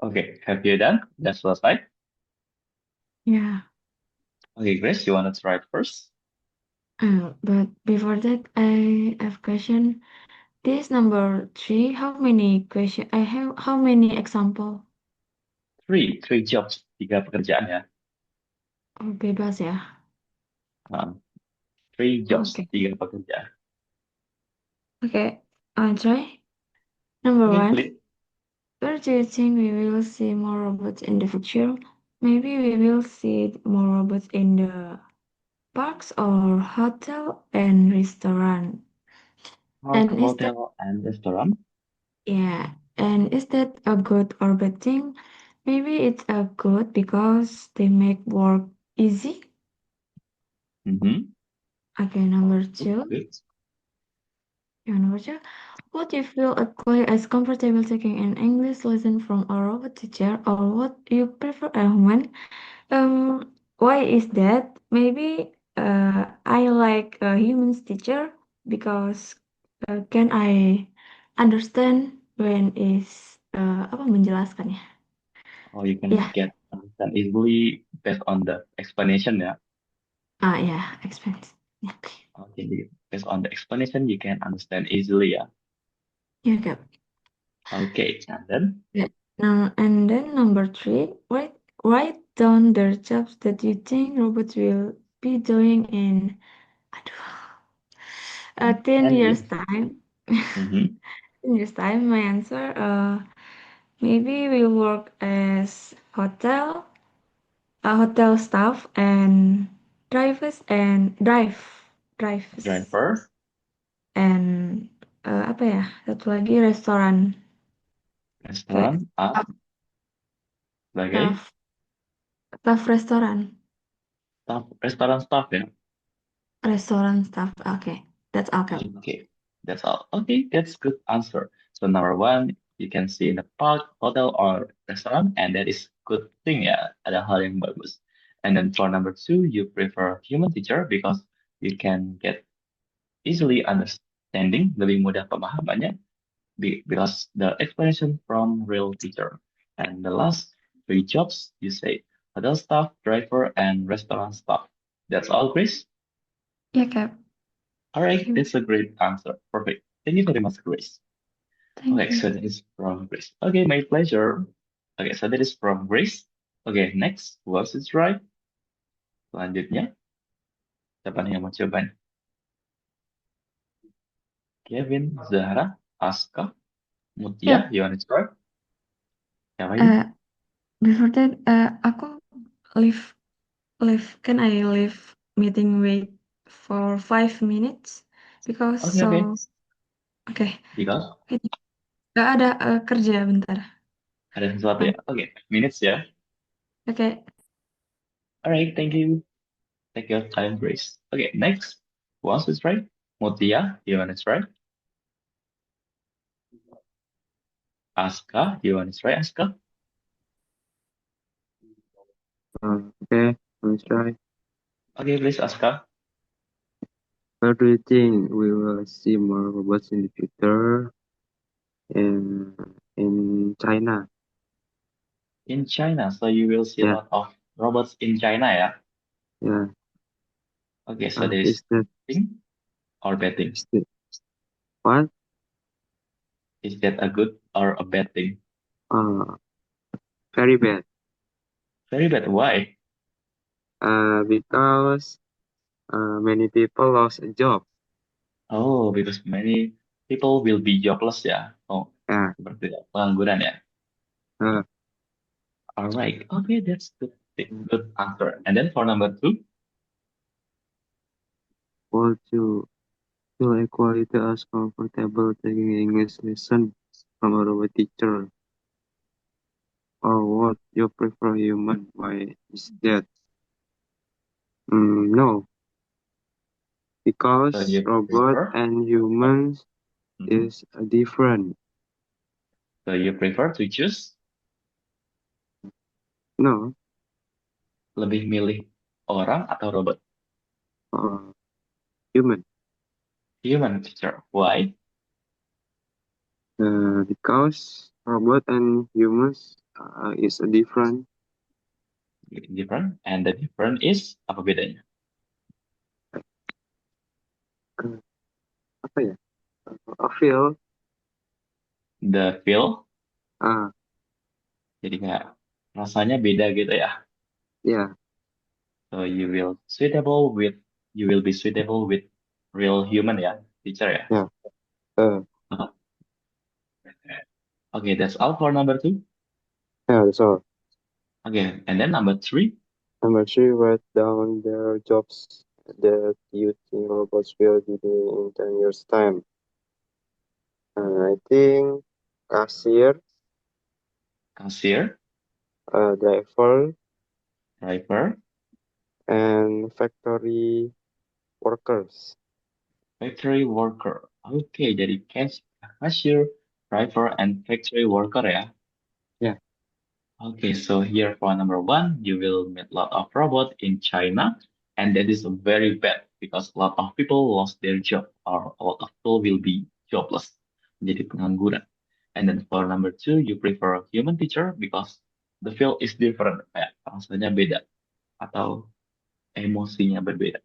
Okay, have you done? That's selesai. Yeah. Okay, Grace, you want to try it first? But before that, I have question. This number three, how many question? I have how many example? Three jobs, tiga pekerjaan ya. Oh, bebas ya. Um, three jobs, Oke. tiga pekerjaan. Okay. I'll try. Number Okay, one. please. Where do you think we will see more robots in the future? Maybe we will see more robots in the parks or hotel and restaurant. Park, And is that hotel, and restaurant. yeah? And is that a good or bad thing? Maybe it's a good because they make work easy. Mm-hmm. Okay, number Good, two. good. Yeah, number two. Would you feel equally as comfortable taking an English lesson from a robot teacher, or would you prefer a human? Why is that? Maybe I like a human's teacher because can I understand when is apa menjelaskannya? Or you can Ya, get understand easily based on the explanation ya. ya, expense. Ya, oke. Okay, based on the explanation, you can understand easily ya. Ya, Kak. Okay, and then Yeah. Now, and then number three, write down the jobs that you think robots will be doing in aduh, 10 10 years years. time. Mm-hmm. 10 years time, my answer, maybe we'll work as hotel staff and drivers and drivers Driver, and apa ya? Satu lagi restoran kayak restoran, up, staff sebagai staff, staff restoran, staff, restoran staff ya. restoran staff. Oke, that's all. Kak. Okay, that's all. Okay, that's good answer. So number one, you can see in the park, hotel, or restaurant, and that is good thing ya. Ada hal yang bagus. And then for number two, you prefer human teacher because you can get easily understanding, lebih mudah pemahamannya, because the explanation from real teacher. And the last three jobs, you say hotel staff, driver, and restaurant staff. That's all, Chris. Ya, Kak. All right, Thank that's a great answer. Perfect. Thank you very much, Grace. thank Okay, you. so that is from Grace. Okay, my pleasure. Okay, so that is from Grace. Okay, next, who else is right? Selanjutnya, siapa nih yang mau coba nih? Kevin, Zahra, Aska, Mutia, Yep. you want to try? Siapa ini? Uh, before that, aku leave can I leave meeting wait for 5 minutes because Okay, okay. so oke. Because Gak ada kerja bentar. ada sesuatu ya. Okay, minutes ya. Oke. All right, thank you. Take your time, Grace. Okay, next, who else is right? Mutia, you want to try? Aska, you want to try, Aska? Okay, let's try. Okay, please, Aska. Where do you think we will see more robots in the future? In China. In China, so you will see a Yeah, lot of robots in China, yeah? yeah. Okay, so Is there's that thing or bad thing? is that what? Is that a good or a bad thing? Uh, Very bad. Very bad. Why? Because many people lost a job. Oh, because many people will be jobless, ya. Oh, Yeah. seperti itu. Pengangguran, ya. Uh, All right. Okay, that's good. Good answer. And then for number two, would you feel equality as comfortable taking English lesson from a robot teacher, or would you prefer human? Why is that? No, so because you robot prefer, and uh, humans mhm. is different. So you prefer to choose No, lebih milih orang atau robot? uh, human. Human teacher. Why? Because robot and humans is different. Different. And the different is apa bedanya? Uh, apa ya? I feel. The feel. Ah, Jadi kayak rasanya beda gitu ya. yeah, So you will be suitable with real human ya, teacher ya. yeah. Uh, Uh, Okay, that's all for number two. yeah. That's all. Okay, and then number three. Number three, write down their jobs that you think robots will be doing in 10 years' time. I think cashier, Cashier, driver, driver, and factory workers. factory worker. Oke, jadi cashier, driver, and factory worker ya. Yeah. Okay, so here for number one, you will meet a lot of robots in China, and that is very bad because a lot of people lost their job or a lot of people will be jobless, jadi pengangguran. And then for number two, you prefer a human teacher because the field is different, kayak rasanya beda atau emosinya berbeda.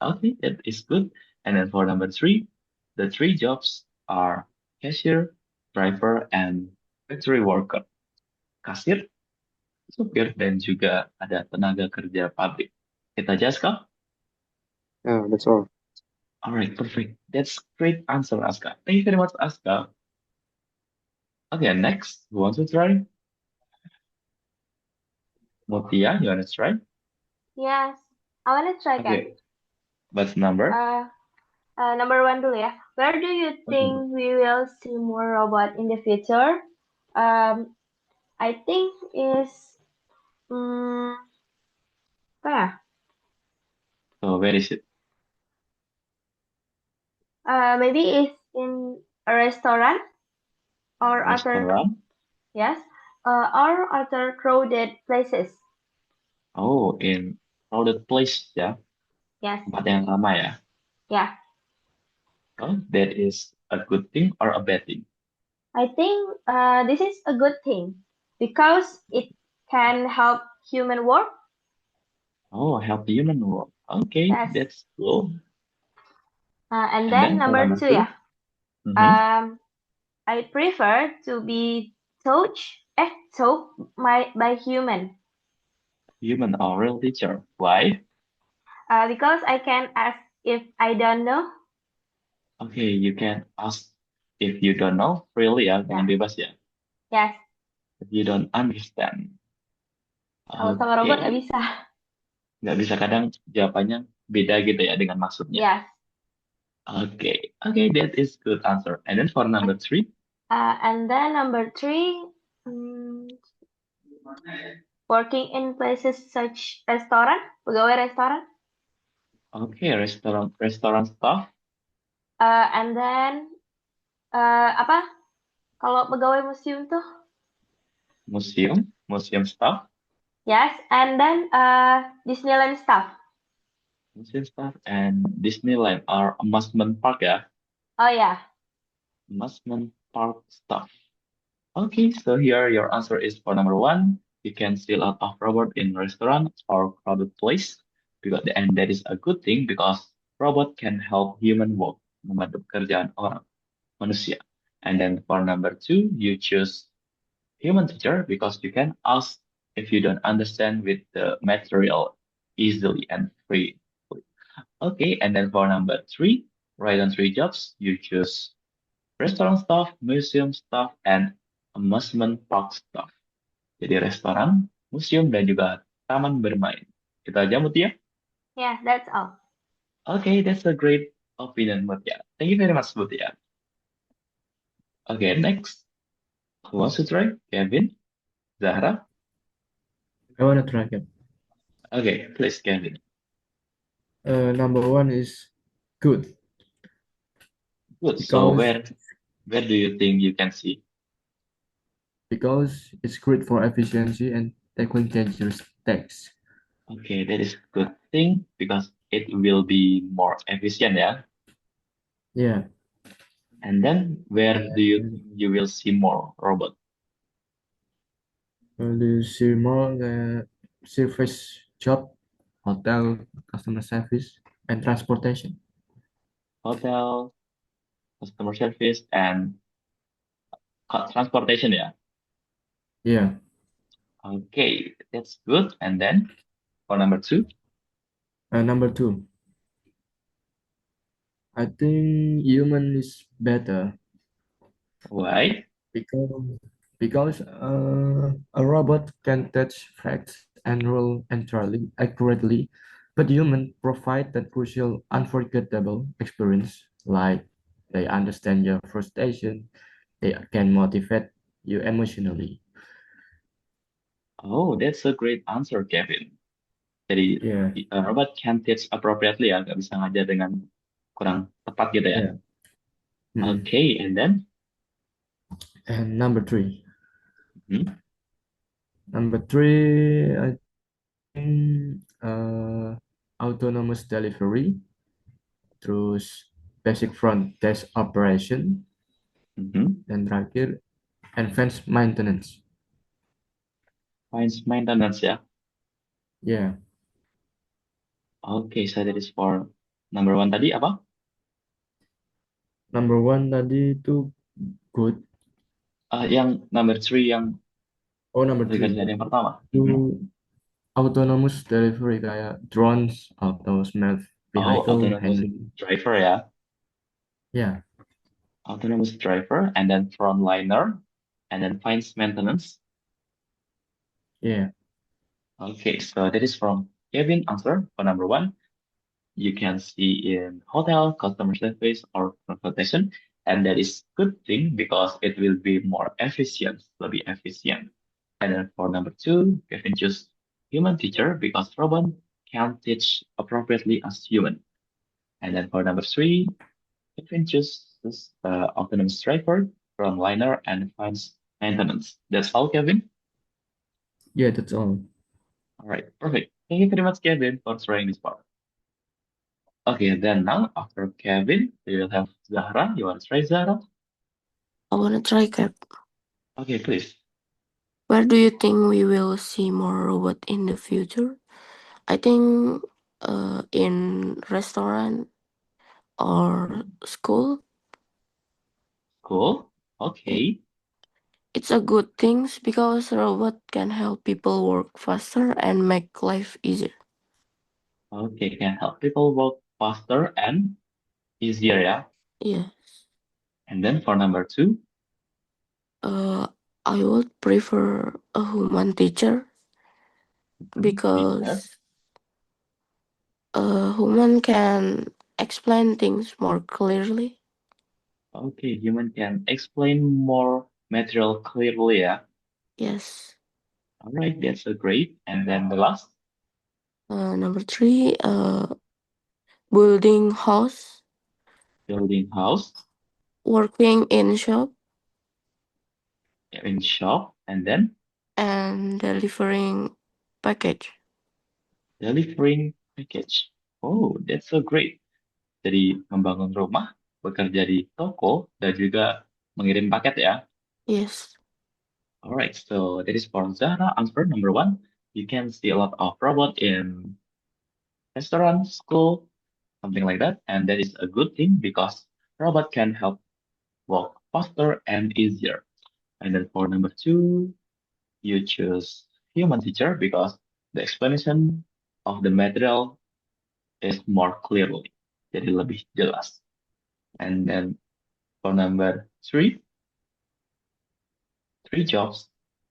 Okay, that is good. And then for number three, the three jobs are cashier, driver, and factory worker. Kasir, supir, dan juga ada tenaga kerja pabrik. Kita just go. Yeah, that's all. All right, perfect. That's great answer, Aska. Thank you very much, Aska. Okay, next, who wants to try? Mutia, you want to try? Yes, I want to try again. Okay, what's number? Number one dulu ya. Where do you think we will see more robot in the future? I think is apa ya? So where is it? Maybe it's in a restaurant or other Restaurant? yes, or other crowded places. Oh, in crowded place ya, Yes, tempat yang ramai ya. yeah. Oh, that is a good thing or a bad thing? I think this is a good thing because it can help human work. Oh, help human work. Okay, Yes. that's cool. And And then then for number number two two? ya. Mhm. I prefer to be taught by human. Human or real teacher. Why? Because I can ask if I don't know. Okay, you can ask if you don't know, freely ya, dengan bebas ya. Yes. If you don't understand. Kalau sama robot nggak Okay, bisa. nggak bisa kadang jawabannya beda gitu ya dengan maksudnya. Yes. Okay, okay, that is good answer. And then for number three? And then number three, working in places such restoran, pegawai restoran. Okay, restaurant staff. And then apa? Kalau pegawai museum tuh? Museum staff. Yes, and then Disneyland staff. Museum staff and Disneyland or amusement park ya. Oh yeah. Amusement park staff. Okay, so here your answer is for number one. You can see a lot of robot in restaurant or crowded place and that is a good thing because robot can help human work, membantu pekerjaan orang, manusia. And then for number two, you choose human teacher because you can ask if you don't understand with the material easily and free. Okay, and then for number three, write down three jobs. You choose restaurant staff, museum staff, and amusement park staff. Jadi restoran, museum, dan juga taman bermain. Kita aja, Mutia. Yeah, that's all. Okay, that's a great opinion, Mutia. Thank you very much, Mutia. Okay, next. Who wants to try? Kevin? Zahra? I want to try again. Okay, please, Kevin. Number one is good Good. So because where do you think you can see? because it's great for efficiency and tackling dangerous tasks. Okay, that is good thing because it will be more efficient, yeah. Yeah, And then where do you think you will see more robot? Do you see more the service job, hotel, customer service, and transportation? Hotel, customer service, and transportation, yeah. Yeah. Okay, that's good. And then for number two, Number two, I think human is better why? because a robot can touch facts and rule entirely accurately, but human provide that crucial, unforgettable experience. Like they understand your frustration, they can motivate you emotionally. Oh, that's a great answer, Kevin. Jadi Yeah, robot can teach appropriately ya, nggak bisa ngajar dengan kurang tepat gitu ya. yeah. Mm-mm. Okay, and then And number three, hmm, I think autonomous delivery through basic front desk operation mhm. dan terakhir advanced maintenance. Science maintenance ya. Yeah, Okay, so that is for number one tadi apa? number one tadi itu good. Yang number three yang Oh, number berganti three dari yang pertama. Mhm. itu autonomous delivery kayak drones atau smart Oh, vehicle autonomous handling. driver ya. Yeah, Autonomous driver, and then frontliner, and then finance maintenance. yeah, Okay, so that is from Kevin answer for number one. You can see in hotel, customer service, or transportation, and that is good thing because it will be more efficient, lebih efficient. And then for number two, Kevin choose human teacher because robot can teach appropriately as human. And then for number three, Kevin chooses autonomous driver, frontliner, and finds maintenance. That's all, Kevin. yeah. That's all. All right, perfect. Thank you very much, Kevin, for trying this part. Okay, then now after Kevin, we will have Zahra. You want to try Zahra? I wanna try Cap. Okay, please. Where do you think we will see more robot in the future? I think in restaurant or school. Cool. It, Okay. it's a good thing because robot can help people work faster and make life easier. Okay, can help people work faster and easier, yeah. Yeah. And then for number two, Uh, I would prefer a human teacher teacher. because a human can explain things more clearly. Okay, human can explain more material clearly, yeah. Yes. All right, that's a great. And then the last, Number three, building house, building house working in shop, in shop, and then and delivering package. delivering package. Oh, that's so great. Jadi membangun rumah, bekerja di toko, dan juga mengirim paket ya. Yes. All right, so that is for Zahra. Answer number one. You can see a lot of robot in restaurant, school, something like that, and that is a good thing because robot can help work faster and easier. And then for number two, you choose human teacher because the explanation of the material is more clearly, jadi lebih jelas. And then for number three jobs,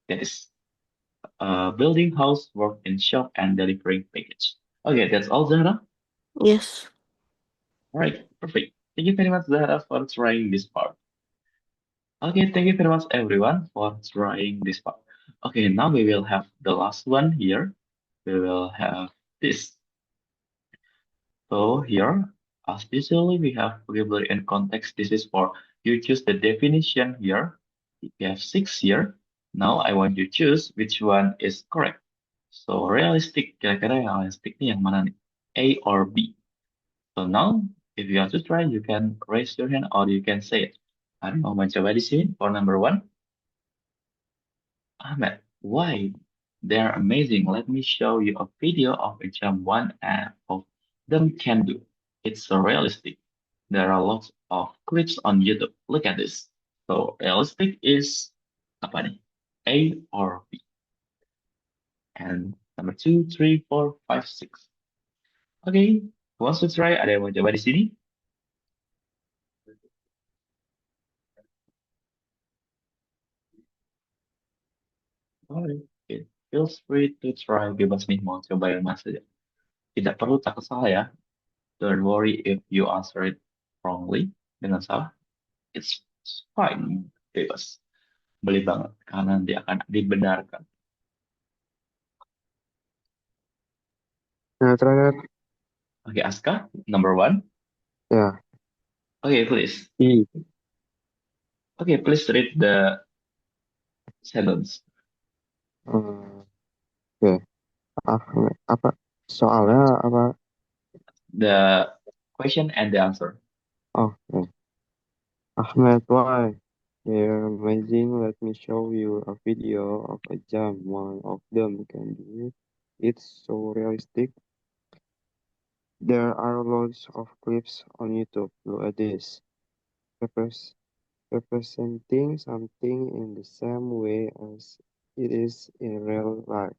that is building house, work in shop, and delivering package. Okay, that's all, Zahra. Yes. All right, perfect. Thank you very much, Zahra, for trying this part. Okay, thank you very much, everyone, for trying this part. Okay, now we will have the last one here. We will have this. So here, as usually, we have vocabulary and context. This is for you choose the definition here. We have six here. Now I want you to choose which one is correct. So realistic, kira-kira yang realistic nih yang mana nih? A or B? So now, if you want to try, you can raise your hand or you can say it. I don't know, mencoba di sini for number one. Ahmed. Why? They're amazing. Let me show you a video of a jump one and of them can do. It's so realistic. There are lots of clips on YouTube. Look at this. So realistic is apa nih? A or B? And number two, three, four, five, six. Okay, who wants to try? Ada yang mau coba di sini? Okay, feel free to try. Bebas nih mau coba yang mana saja. Tidak perlu takut salah ya. Don't worry if you answer it wrongly dengan salah. It's fine, bebas. Beli banget karena nanti akan dibenarkan. Nah, terakhir. Okay, Aska, number one. Ya, Okay, please. I. Okay, please read the sentence. Oke. Apa soalnya apa? The question and the answer. Oh, ya. Ahmed, why? They're amazing. Let me show you a video of a jump. One of them can do it. It's so realistic. There are lots of clips on YouTube. Look at this. Representing something in the same way as it is in real life.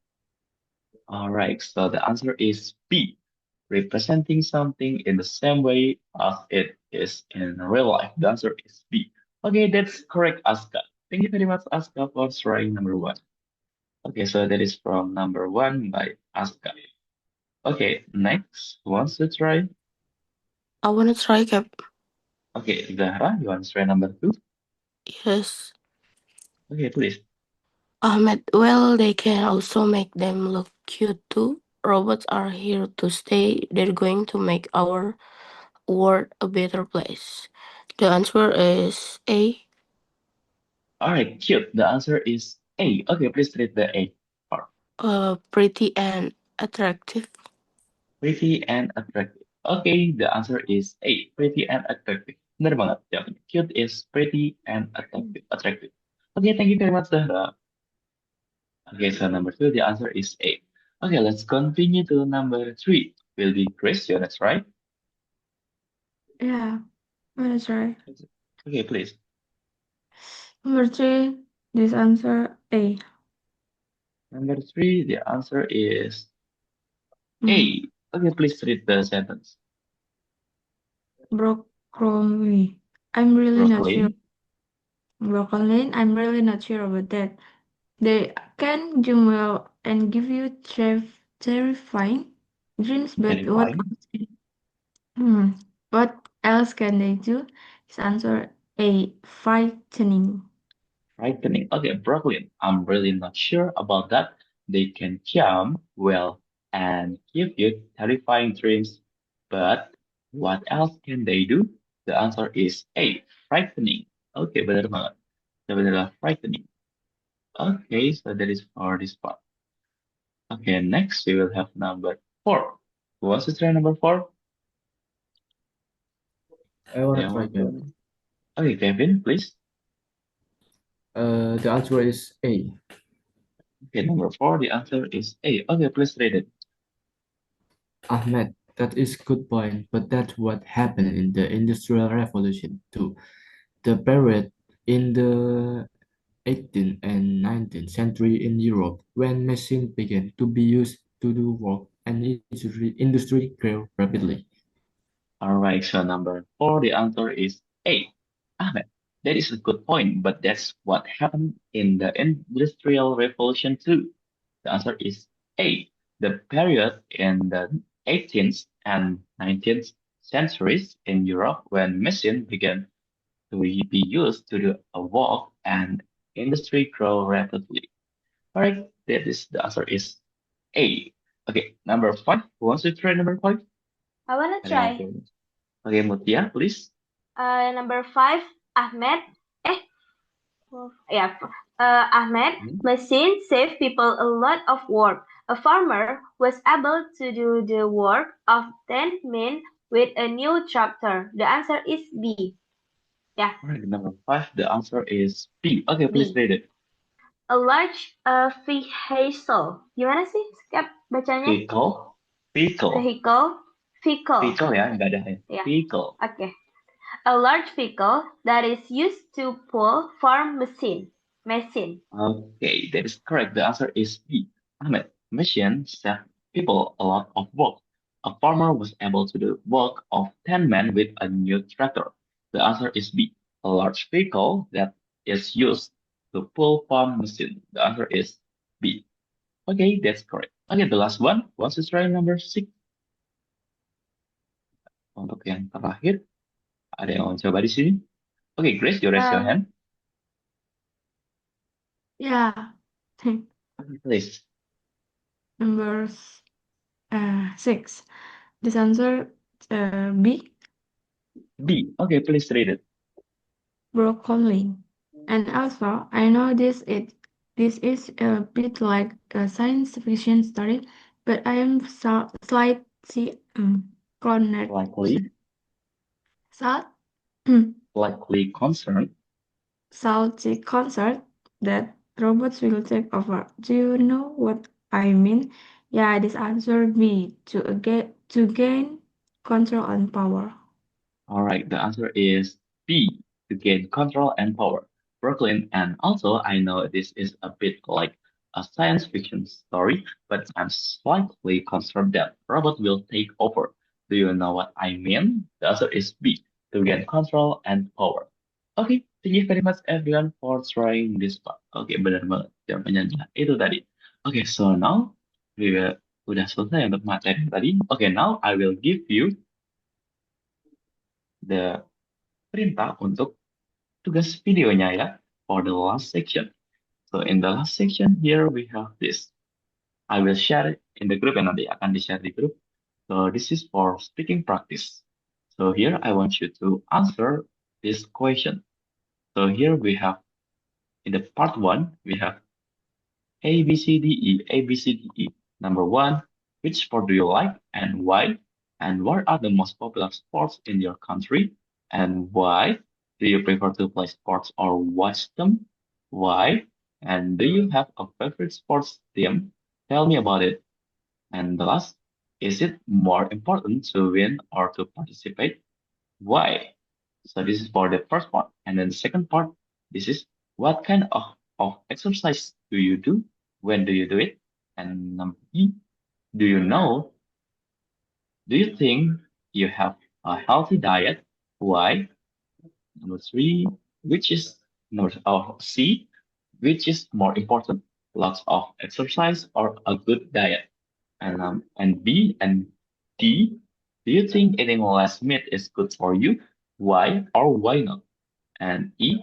All right, so the answer is B. Representing something in the same way as it is in real life. The answer is B. Okay, that's correct, Aska. Thank you very much, Aska, for trying number one. Okay, so that is from number one by Aska. Okay, next, who wants to try? I wanna try, Cap. Okay, Zahra, you want to try number two? Yes. Okay, please. Ahmed, well, they can also make them look cute too. Robots are here to stay. They're going to make our world a better place. The answer is A. All right, cute. The answer is A. Okay, please read the A part. Pretty and attractive. Pretty and attractive. Okay, the answer is A. Pretty and attractive. Benar banget jawabnya. Cute is pretty and attractive. Attractive. Okay, thank you very much, Zahra. Okay, so number two, the answer is A. Okay, let's continue to number three. Will be Chris, that's right. Yeah, that's right. Okay, please. Number three, this answer A. Number three, the answer is Mm. A. Okay, please read the sentence. Broccoli. I'm really not sure. Broccoli. I'm really not sure about that. They can zoom well and give you terrifying dreams, but Terrifying. what else can they do? His answer A. Frightening. Frightening. Okay, Brooklyn. I'm really not sure about that. They can jump well and give you terrifying dreams, but what else can they do? The answer is A. Frightening. Okay, benar banget. Benar frightening. Okay, so that is for this part. Okay, next we will have number four. Who wants to try number four? I wanna Yeah, try, Cap. Okay, Kevin, please. The answer is A. Okay, number four, the answer is A. Okay, please read it. Ahmed, that is good point, but that's what happened in the Industrial Revolution too. The period in the 18th and 19th century in Europe when machines began to be used to do work and industry grew rapidly. All right, so number four, the answer is A. Ahmed, that is a good point, but that's what happened in the Industrial Revolution too. The answer is A. The period in the 18th and 19th centuries in Europe when machines began to be used to do a work and industry grow rapidly. All right, that is the answer is A. Okay, number five. Who wants to try number five? I wanna Ada yang try. mau? Okay, Mutia, please. Number 5, Ahmed. Yeah. Ahmed, machines save people a lot of work. A farmer was able to do the work of 10 men with a new tractor. The answer is B. Yeah. All right, number five. The answer is B. Okay, please B. read it. A large vehicle. Gimana sih, Skep, bacanya? Vehicle. Vehicle. Vehicle. Vehicle. Vehicle ya, nggak ada ya. Yeah. Vehicle. Okay. A large vehicle that is used to pull farm machine. Okay, that is correct. The answer is B. Ahmed, machine saved people a lot of work. A farmer was able to do work of 10 men with a new tractor. The answer is B. A large vehicle that is used to pull farm machine. The answer is B. Okay, that's correct. Okay, the last one. What's the try number 6? Untuk yang terakhir, ada yang mau coba di sini? Okay, Grace, you raise your hand. Yeah. Please. Number 6. This answer B. B. Okay, please read it. Broccoli. And also, I know this is a bit like a science fiction story, but I am slightly cornered. Likely, Sal- likely concerned. salty concert that robots will take over. Do you know what I mean? Yeah, this answer B to gain control and power. All right, the answer is B, to gain control and power. Brooklyn, and also I know this is a bit like a science fiction story, but I'm slightly concerned that robot will take over. Do you know what I mean? The answer is B, to gain control and power. Okay, thank you very much everyone for trying this part. Oke, benar banget. Jawabannya adalah itu tadi. Okay, so now we will udah selesai untuk materi tadi. Okay, now I will give you the perintah untuk tugas videonya ya for the last section. So in the last section here we have this. I will share it in the group and nanti akan di-share di grup. So this is for speaking practice. So here I want you to answer this question. So here we have in the part 1 we have A B C D E A B C D E. Number 1, which sport do you like and why? And what are the most popular sports in your country and why? Do you prefer to play sports or watch them? Why? And do you have a favorite sports team? Tell me about it. And the last, is it more important to win or to participate? Why? So this is for the first part. And then the second part, this is what kind of exercise do you do? When do you do it? And number E, do you know? Do you think you have a healthy diet? Why? Number 3, which is C, which is more important? Lots of exercise or a good diet? And B and D, do you think eating less meat is good for you? Why or why not? And E,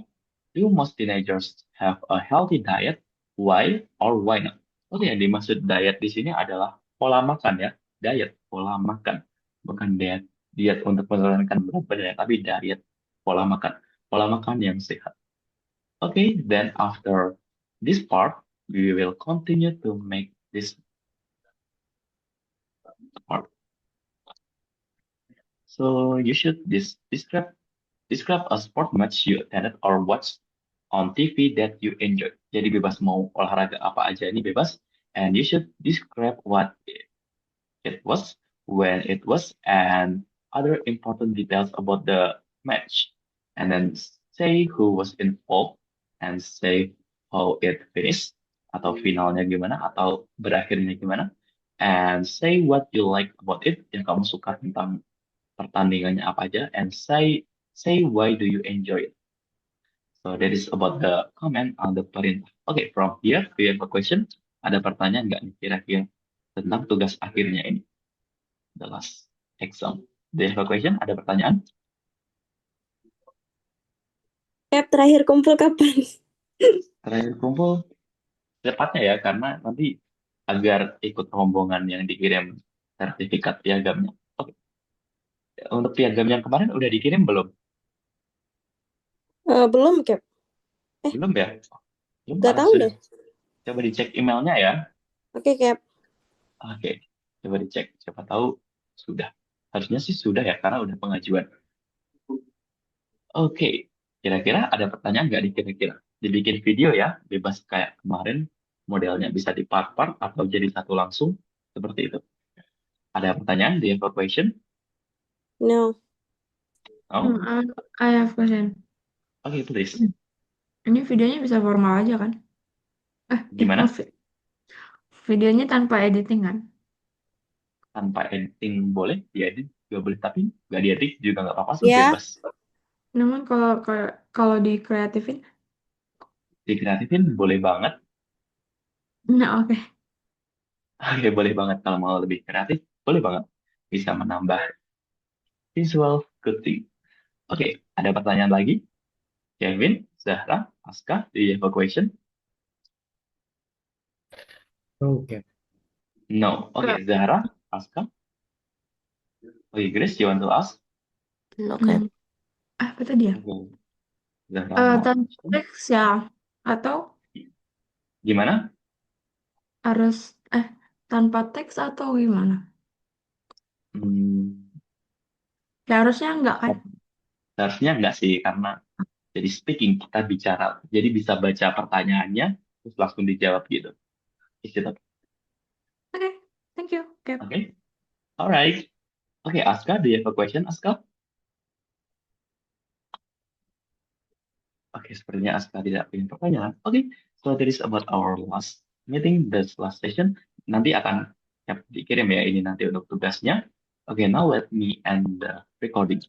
do most teenagers have a healthy diet? Why or why not? Oke, yang dimaksud diet di sini adalah pola makan ya, diet, pola makan, bukan diet untuk menurunkan berat badan, ya, tapi diet, pola makan yang sehat. Okay, then after this part, we will continue to make this part. So you should describe a sport match you attended or watched on TV that you enjoy. Jadi bebas mau olahraga apa aja ini bebas. And you should describe what it was, when it was, and other important details about the match. And then say who was involved and say how it finished, atau finalnya gimana, atau berakhirnya gimana. And say what you like about it, yang kamu suka tentang pertandingannya apa aja, and say why do you enjoy it. So that is about the comment on the perintah. Okay, from here we have a question. Ada pertanyaan nggak nih kira-kira tentang tugas akhirnya ini? The last exam. Do you have a question? Ada pertanyaan? Terakhir kumpul kapan? Terakhir kumpul cepatnya ya, karena nanti agar ikut rombongan yang dikirim sertifikat piagamnya. Oke. Untuk piagam yang kemarin udah dikirim belum? Belum, Cap. Belum ya? Belum Nggak karena tahu sudah. deh. Coba dicek emailnya ya. Oke, Cap. Oke, coba dicek. Siapa tahu sudah. Harusnya sih sudah ya, karena udah pengajuan. Oke, kira-kira ada pertanyaan nggak nih kira-kira? dibikin video ya, bebas kayak kemarin, modelnya bisa di part-part atau jadi satu langsung, seperti itu. Ada pertanyaan? Do you have a question? No. No? I have question. Oke, please. Ini videonya bisa formal aja kan? Gimana? Videonya tanpa editing kan? Tanpa editing boleh, diedit juga boleh, tapi nggak diedit juga nggak apa-apa sih, Ya. bebas. Namun kalau dikreatifin, Dikreatifin boleh banget. nah oke. Oke, boleh banget kalau mau lebih kreatif, boleh banget. Bisa menambah visual good thing. Oke, ada pertanyaan lagi? Kevin, Zahra, Aska, do you have a question? Okay. No. Okay, Zahra, Aska. Okay, Grace, you want to ask? Okay. Apa tadi ya? Okay. Zahra mau Tanpa ask. teks ya? Atau Gimana? harus tanpa teks atau gimana? Hmm, Ya harusnya enggak kan? Seharusnya enggak sih, karena jadi speaking kita bicara, jadi bisa baca pertanyaannya terus langsung dijawab gitu. Is it okay? Oke, thank you, Cap. Okay. Alright. Okay, Aska, do you have a question, Aska? Oke, sepertinya Aska tidak punya pertanyaan. Oke, so that is about our last meeting, the last session. Nanti akan dikirim ya ini nanti untuk tugasnya. Oke, now let me end the recording.